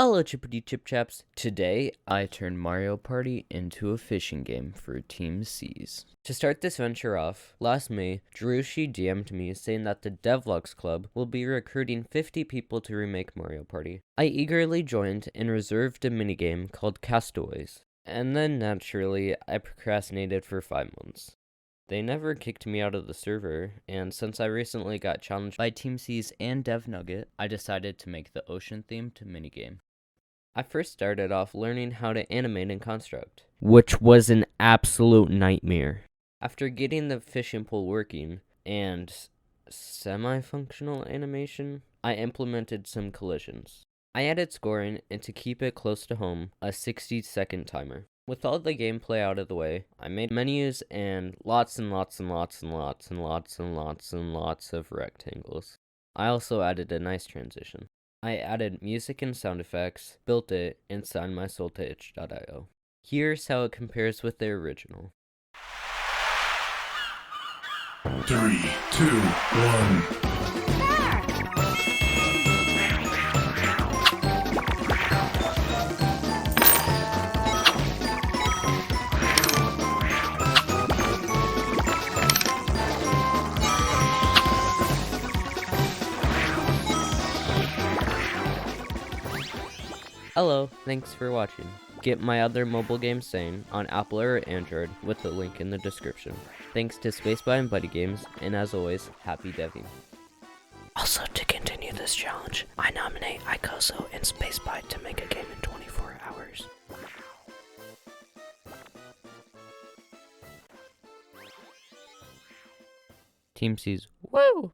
Hello, chippity chip chaps. Today, I turned Mario Party into a fishing game for TeamSeas. To start this venture off, last May, Jirushi DM'd me saying that the Devlogs Club will be recruiting 50 people to remake Mario Party. I eagerly joined and reserved a minigame called Castaways. And then, naturally, I procrastinated for 5 months. They never kicked me out of the server, and since I recently got challenged by TeamSeas and DevNugget, I decided to make the ocean-themed minigame. I first started off learning how to animate and construct, which was an absolute nightmare. After getting the fishing pole working and semi-functional animation, I implemented some collisions. I added scoring, and to keep it close to home, a 60-second timer. With all the gameplay out of the way, I made menus and lots of rectangles. I also added a nice transition. I added music and sound effects, built it, and signed my soul to itch.io. Here's how it compares with the original. 3, 2, 1. Hello, thanks for watching. Get my other mobile games Sane on Apple or Android with the link in the description. Thanks to Spacespy and Buddy Games, and as always, happy deving. Also, to continue this challenge, I nominate Icoso and Spacespy to make a game in 24 hours. TeamSeas, woo!